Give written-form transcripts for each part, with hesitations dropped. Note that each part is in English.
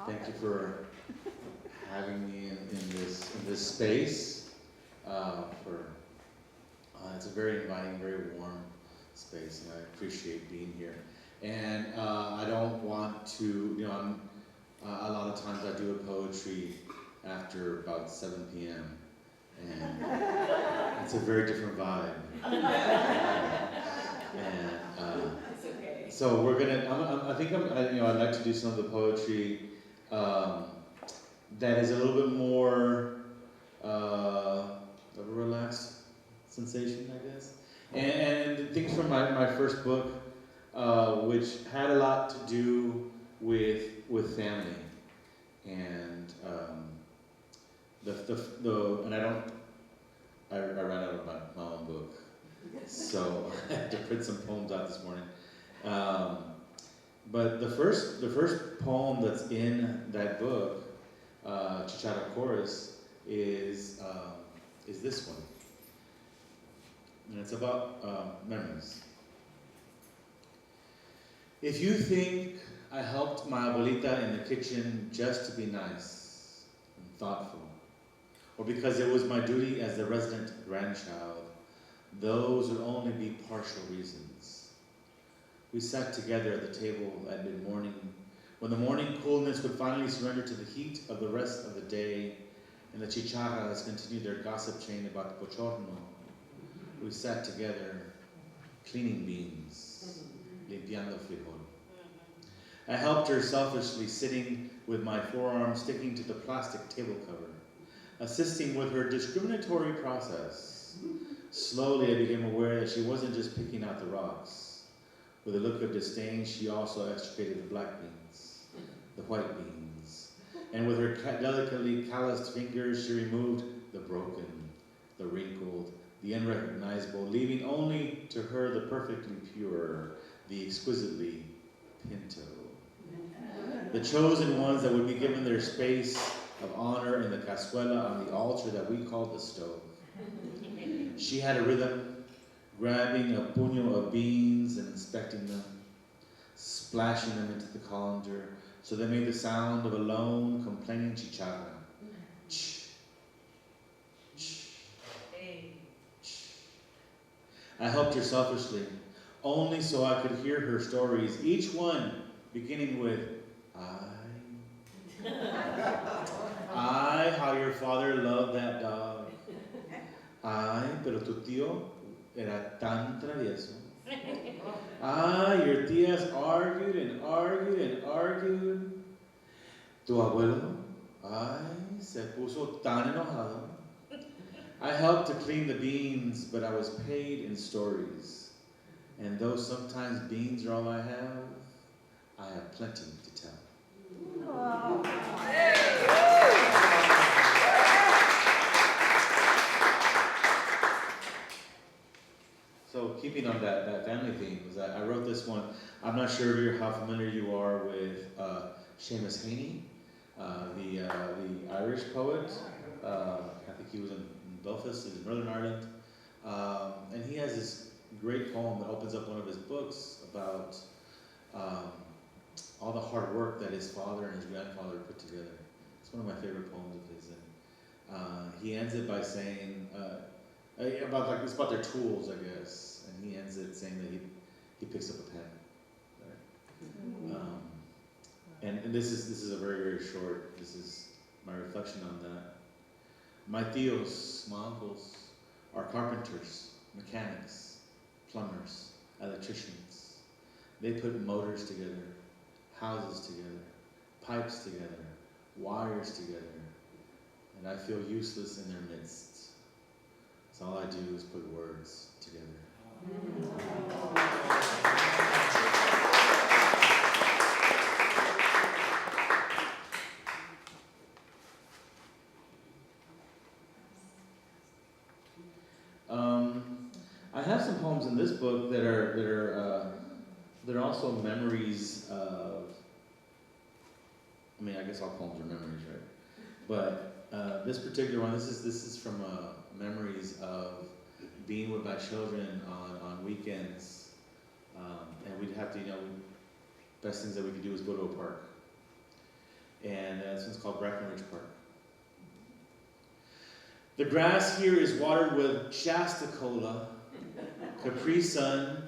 Thank you for having me in this space. It's a very inviting, very warm space, and I appreciate being here. And I don't want to, a lot of times I do a poetry after about 7 p.m. and it's a very different vibe. It's okay. So we're gonna. I'd like to do some of the poetry that is a little bit more of a relaxed sensation, I guess. And things from my first book, which had a lot to do with family, and I ran out of my own book, so I had to print some poems out this morning. But the first poem that's in that book, Chichara Chorus, is this one, and it's about memories. If you think I helped my abuelita in the kitchen just to be nice and thoughtful, or because it was my duty as the resident grandchild, those would only be partial reasons. We sat together at the table at mid-morning, when the morning coolness would finally surrender to the heat of the rest of the day, and the chicharas continued their gossip chain about Pochorno. We sat together, cleaning beans, limpiando frijol. I helped her selfishly, sitting with my forearm sticking to the plastic table cover, assisting with her discriminatory process. Slowly I became aware that she wasn't just picking out the rocks. With a look of disdain, she also extricated the black beans, the white beans, and with her delicately calloused fingers, she removed the broken, the wrinkled, the unrecognizable, leaving only to her the perfectly pure, the exquisitely pinto. The chosen ones that would be given their space of honor in the cazuela on the altar that we called the stove. She had a rhythm, grabbing a puño of beans and inspecting them, splashing them into the colander, so they made the sound of a lone, complaining chichara. Ch, ch, ch. I helped her selfishly, only so I could hear her stories, each one beginning with, ay, how your father loved that dog. Ay, pero tu tío era tan travieso. Ay, your tías argued and argued and argued. Tu abuelo, ay, se puso tan enojado. I helped to clean the beans, but I was paid in stories. And though sometimes beans are all I have plenty to tell. Wow. So keeping on that family theme, I wrote this one. I'm not sure how familiar you are with Seamus Heaney, the Irish poet. I think he was in Belfast, in Northern Ireland. And he has this great poem that opens up one of his books about all the hard work that his father and his grandfather put together. It's one of my favorite poems of his. And he ends it by saying, it's about their tools, I guess. And he ends it saying that he picks up a pen. Right? And this is a very, very short, this is my reflection on that. My tíos, my uncles, are carpenters, mechanics, plumbers, electricians. They put motors together, houses together, pipes together, wires together, and I feel useless in their midst. So all I do is put words together. I have some poems in this book that are also memories of. I mean, I guess all poems are memories, right? But this particular one, this is from memories of being with my children on weekends, and we'd have to, best things that we could do is go to a park. and this one's called Breckenridge Park. The grass here is watered with Shasta Cola, Capri Sun,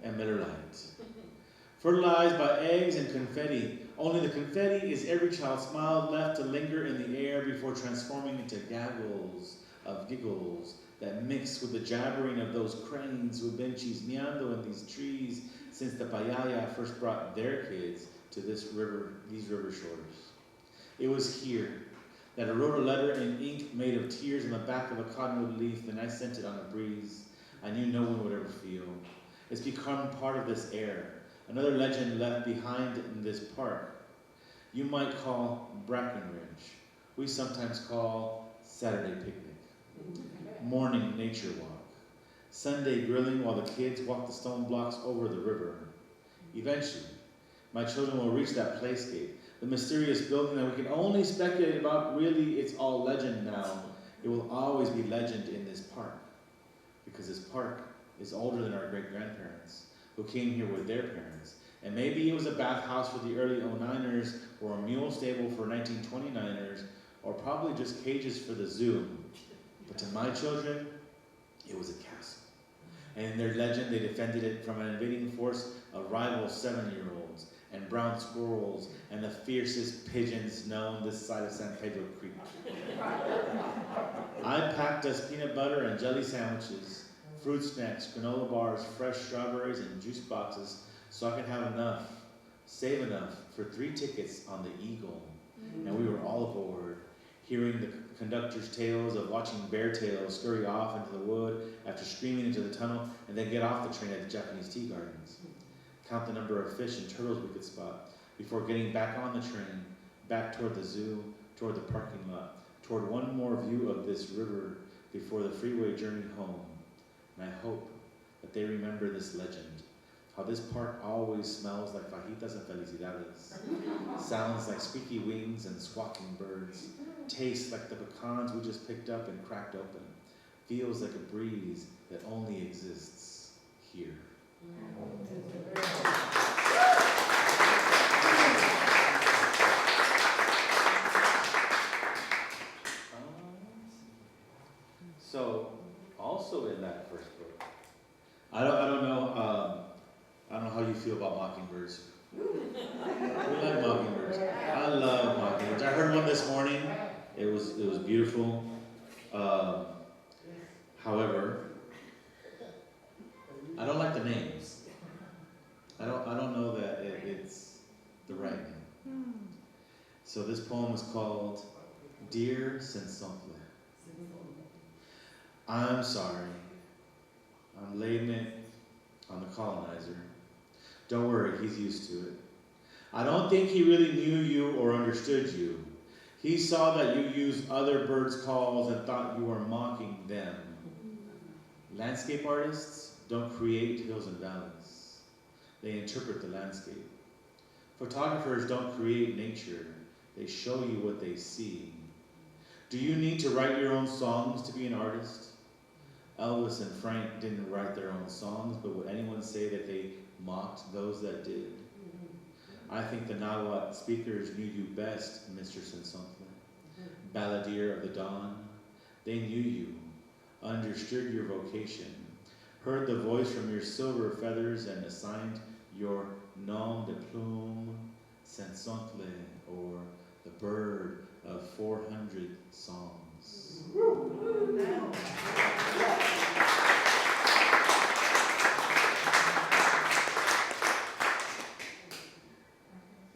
and Miller Lite. Fertilized by eggs and confetti. Only the confetti is every child's smile left to linger in the air before transforming into gaggles of giggles that mix with the jabbering of those cranes who've been chismeando in these trees since the Payaya first brought their kids to these river shores. It was here that I wrote a letter in ink made of tears on the back of a cottonwood leaf, and I sent it on a breeze I knew no one would ever feel. It's become part of this air, another legend left behind in this park. You might call Breckenridge. We sometimes call Saturday picnic, morning nature walk, Sunday grilling while the kids walk the stone blocks over the river. Eventually, my children will reach that playscape, the mysterious building that we can only speculate about. Really, it's all legend now. It will always be legend in this park, because this park is older than our great-grandparents, who came here with their parents. And maybe it was a bathhouse for the early 09ers, or a mule stable for 1929ers, or probably just cages for the zoo. But to my children, it was a castle. And in their legend, they defended it from an invading force of rival 7-year-olds, and brown squirrels, and the fiercest pigeons known this side of San Pedro Creek. I packed us peanut butter and jelly sandwiches, fruit snacks, granola bars, fresh strawberries, and juice boxes so I could have enough, save enough for 3 tickets on the Eagle. And we were all aboard, hearing the conductor's tales of watching bear tails scurry off into the wood after screaming into the tunnel, and then get off the train at the Japanese tea gardens. Count the number of fish and turtles we could spot before getting back on the train, back toward the zoo, toward the parking lot, toward one more view of this river before the freeway journey home. And I hope that they remember this legend, how this park always smells like fajitas and felicidades, sounds like squeaky wings and squawking birds, tastes like the pecans we just picked up and cracked open, feels like a breeze that only exists here. So, also in that first book, I don't know how you feel about mockingbirds. We like mockingbirds. I love mockingbirds. I heard one this morning. It was beautiful. However, I don't like the names. I don't know that it's the right name. So this poem is called Dear Sensemble. I'm sorry. I'm laying it on the colonizer. Don't worry, he's used to it. I don't think he really knew you or understood you. He saw that you used other birds' calls and thought you were mocking them. Landscape artists don't create hills and valleys. They interpret the landscape. Photographers don't create nature. They show you what they see. Do you need to write your own songs to be an artist? Elvis and Frank didn't write their own songs, but would anyone say that they mocked those that did? I think the Nahuatl speakers knew you best, Mr. Sensemble, balladeer of the dawn. They knew you, understood your vocation, heard the voice from your silver feathers, and assigned your nom de plume, Sensemble, or the bird of 400 songs.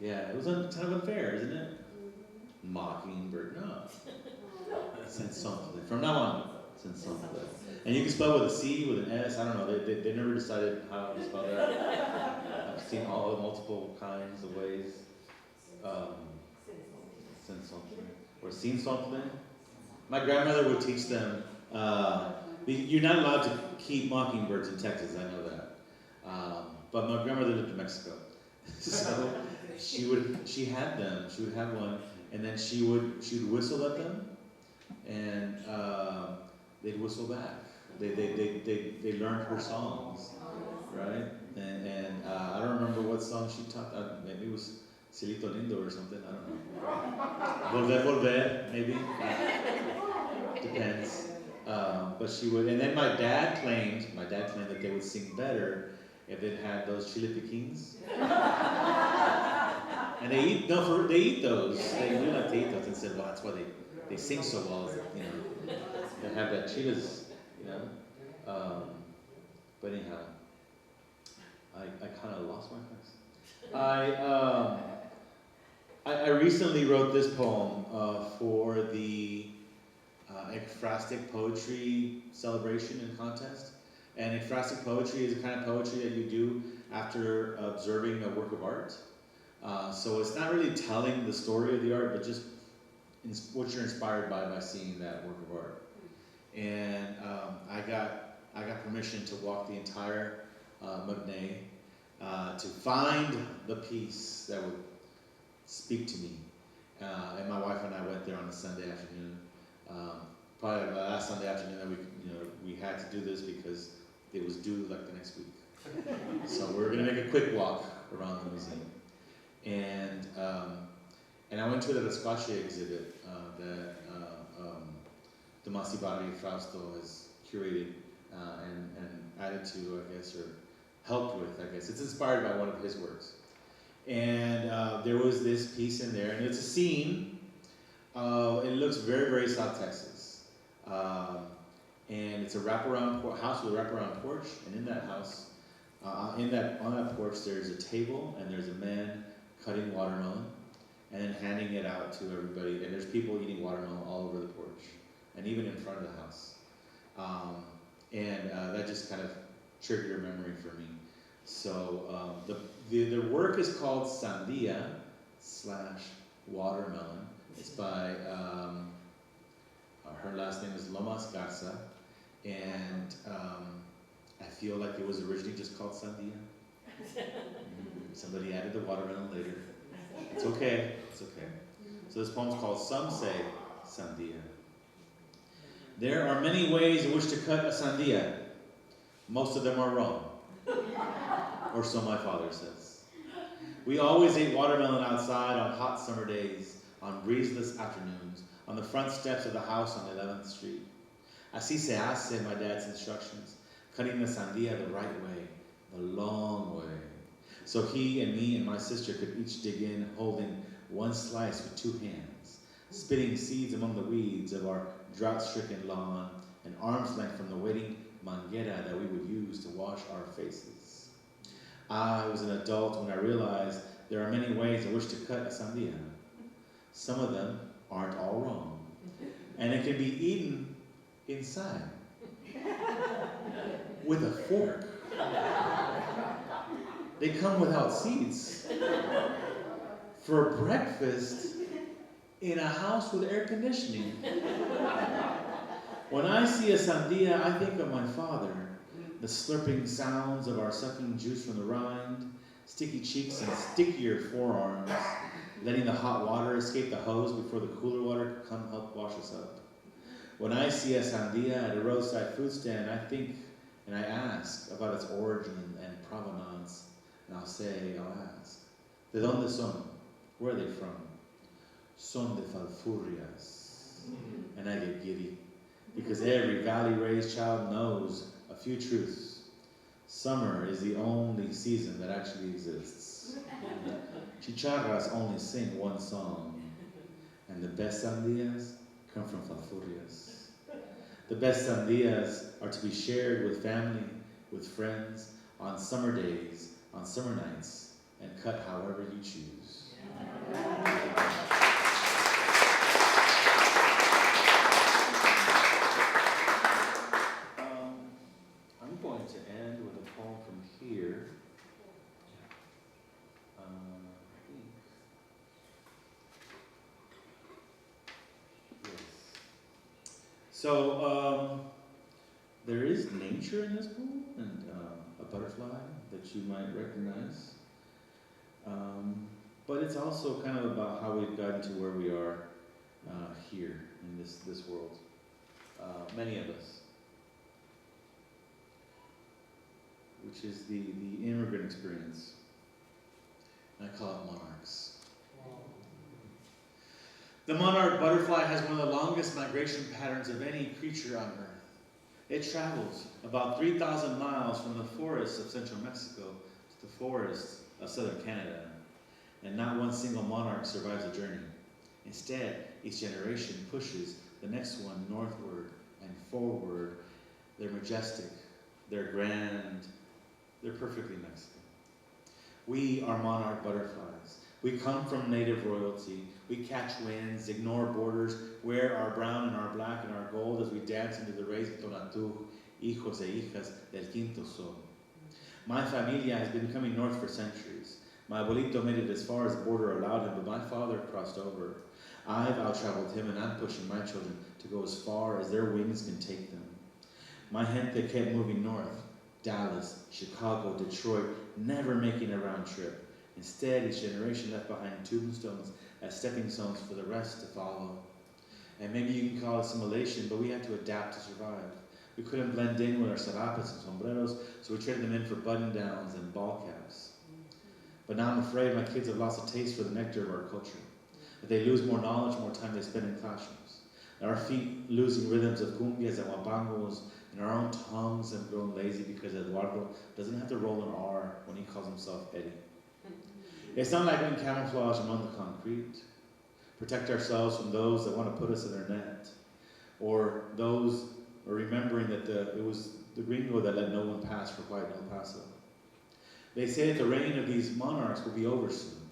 Yeah, it was kind of unfair, isn't it? Mockingbird, no. Sensemble. From now on, Sensemble. And you can spell with a C, with an S, I don't know, they never decided how to spell that. I've seen all the multiple kinds of ways. Sensemble. Or Sensemble. My grandmother would teach them, you're not allowed to keep mockingbirds in Texas, I know that. But my grandmother lived in Mexico. So she would have one, and then she would whistle at them, and they'd whistle back. They learned her songs, right? And I don't remember what song she taught. Maybe it was Cielito Lindo or something, I don't know. Volver, maybe. Depends. But she would, and then my dad claimed that they would sing better if it had those chili piquins. And they eat those. They do like to eat those, and said, well, that's why they sing so well. You know, they have that chiles. You know. But anyhow, I kind of lost my place. I recently wrote this poem for the ekphrastic poetry celebration and contest. And ekphrastic poetry is a kind of poetry that you do after observing a work of art. So it's not really telling the story of the art, but just what you're inspired by seeing that work of art. And I got permission to walk the entire Magnay to find the piece that would speak to me. And my wife and I went there on a Sunday afternoon. Probably the last Sunday afternoon that we had to do this because it was due like the next week. So we're gonna make a quick walk around the museum. And I went to the Rasquache exhibit that Tomasi Barri Frausto has curated and added to, I guess, or helped with, I guess. It's inspired by one of his works. And there was this piece in there, and it's a scene. It looks very, very South Texas. And it's a wraparound house with a wraparound porch, and in that house, on that porch, there's a table, and there's a man cutting watermelon, and then handing it out to everybody. And there's people eating watermelon all over the porch, and even in front of the house. And that just kind of triggered a memory for me. So the work is called Sandia/Watermelon. It's by, her last name is Lomas Garza, and I feel like it was originally just called Sandia. Somebody added the watermelon later. It's okay, it's okay. So this poem's called Some Say Sandia. There are many ways in which to cut a sandia. Most of them are wrong. Or so my father says. We always ate watermelon outside on hot summer days, on breezeless afternoons, on the front steps of the house on 11th Street. Así se hace, my dad's instructions, cutting the sandia the right way, the long way. So he and me and my sister could each dig in, holding one slice with two hands, spitting seeds among the weeds of our drought-stricken lawn, an arm's length from the waiting manguera that we would use to wash our faces. I was an adult when I realized there are many ways in which to cut a sandia. Some of them aren't all wrong, and it can be eaten inside with a fork. They come without seeds. For breakfast in a house with air conditioning. When I see a sandia, I think of my father, the slurping sounds of our sucking juice from the rind, sticky cheeks and stickier forearms, letting the hot water escape the hose before the cooler water could come help wash us up. When I see a sandia at a roadside food stand, I think and I ask about its origin and provenance, and I'll ask, ¿de dónde son? Where are they from? Son de Falfurrias. And I get giddy, because every valley-raised child knows a few truths. Summer is the only season that actually exists. Chicharras only sing one song, and the best sandias come from Falfurrias. The best sandias are to be shared with family, with friends, on summer days, on summer nights, and cut however you choose. I'm going to end with a poem from here. So, there is nature in this poem, and a butterfly that you might recognize. But it's also kind of about how we've gotten to where we are here in this world. Many of us. Which is the immigrant experience. And I call it monarchs. The monarch butterfly has one of the longest migration patterns of any creature on Earth. It travels about 3,000 miles from the forests of central Mexico to the forests of southern Canada, and not one single monarch survives the journey. Instead, each generation pushes the next one northward and forward. They're majestic, they're grand, they're perfectly Mexican. We are monarch butterflies. We come from native royalty. We catch winds, ignore borders, wear our brown and our black and our gold as we dance into the rays de Tonatú, hijos e hijas del quinto sol. My familia has been coming north for centuries. My abuelito made it as far as the border allowed him, but my father crossed over. I've out-traveled him, and I'm pushing my children to go as far as their wings can take them. My gente kept moving north. Dallas, Chicago, Detroit, never making a round trip. Instead, each generation left behind tombstones as stepping stones for the rest to follow. And maybe you can call it assimilation, but we had to adapt to survive. We couldn't blend in with our sarapas and sombreros, so we traded them in for button-downs and ball caps. But now I'm afraid my kids have lost a taste for the nectar of our culture. That they lose more knowledge, more time they spend in classrooms. That our feet losing rhythms of cumbias and huapangos, and our own tongues have grown lazy because Eduardo doesn't have to roll an R when he calls himself Eddie. It's not like we can camouflage among the concrete, protect ourselves from those that want to put us in their net, or remembering that it was the gringo that let no one pass for white El Paso. They say that the reign of these monarchs will be over soon.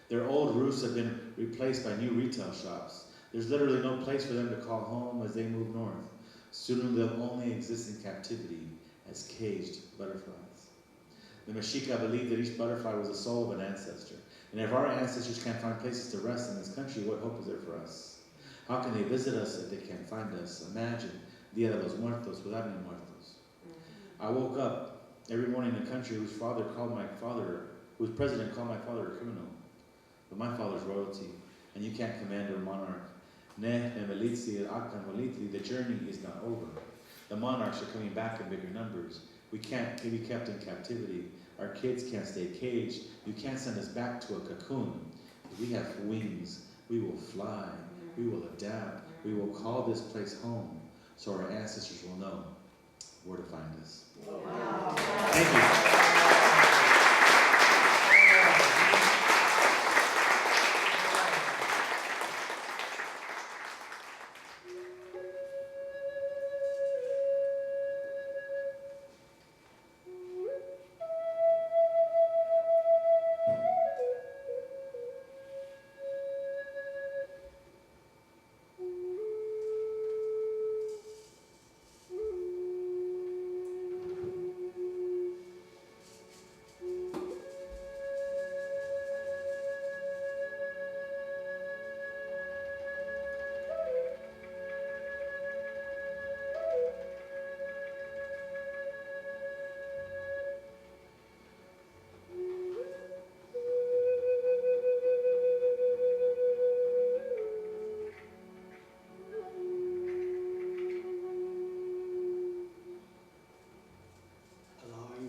Their old roofs have been replaced by new retail shops. There's literally no place for them to call home as they move north. Soon they'll only exist in captivity as caged butterflies. The Mexica believed that each butterfly was the soul of an ancestor. And if our ancestors can't find places to rest in this country, what hope is there for us? How can they visit us if they can't find us? Imagine Dia de los Muertos without any muertos. I woke up every morning in a country whose president called my father a criminal. But my father's royalty, and you can't command a monarch. The journey is not over. The monarchs are coming back in bigger numbers. We can't be kept in captivity. Our kids can't stay caged. You can't send us back to a cocoon. If we have wings, we will fly. We will adapt. We will call this place home so our ancestors will know where to find us. Wow. Thank you.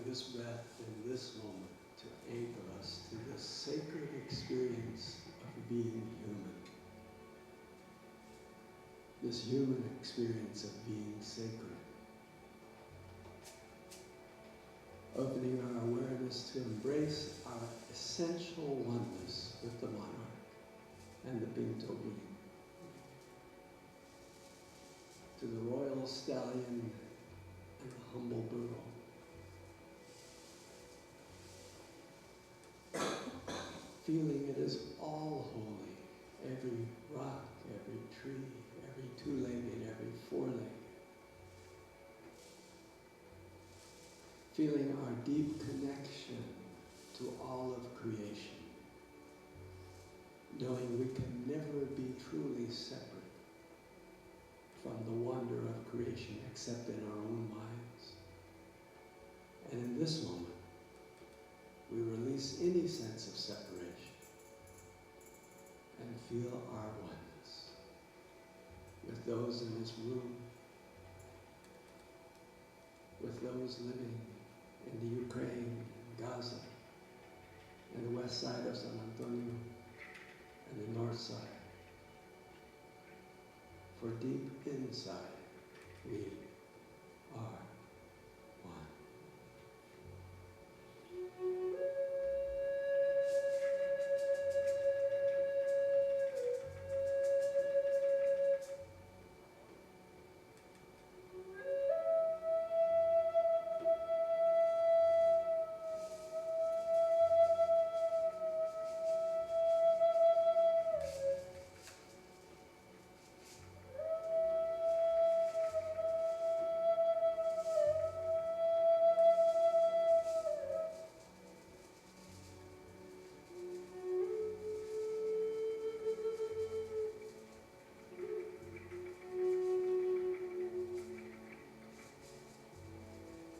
This breath in this moment to anchor us to this sacred experience of being human. This human experience of being sacred. Opening our awareness to embrace our essential oneness with the monarch and the pinto being. To the royal stallion and the humble burro. Feeling it is all holy, every rock, every tree, every two-legged, every four-legged. Feeling our deep connection to all of creation. Knowing we can never be truly separate from the wonder of creation except in our own minds. And in this moment, we release any sense of separation and feel our oneness with those in this room, with those living in the Ukraine, Gaza, and the west side of San Antonio, and the north side, For deep inside, we are one.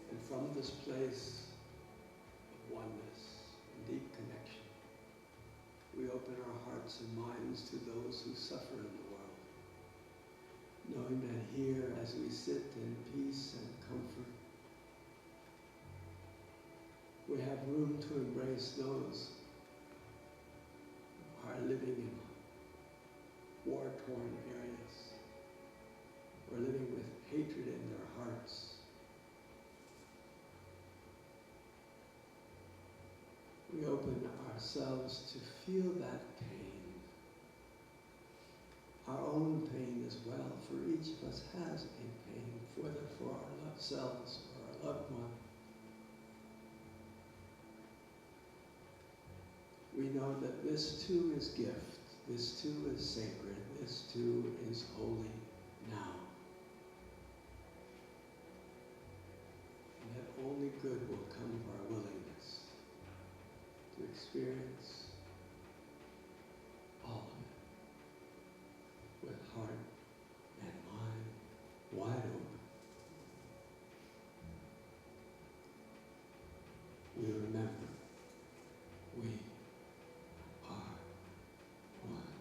And from this place of oneness and deep connection, we open our hearts and minds to those who suffer in the world, knowing that here, as we sit in peace and comfort, we have room to embrace those who are living in war-torn areas, or living with hatred in their hearts. We open ourselves to feel that pain, our own pain as well, for each of us has a pain, whether for ourselves or our loved one. We know that this too is gift, this too is sacred, this too is holy now. And that only good will come of our willingness to experience all of it with heart and mind wide open. We remember we are one.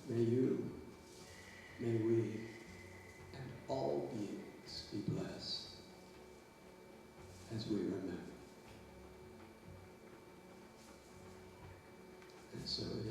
May you, may we, and all beings be blessed as we remember. And so it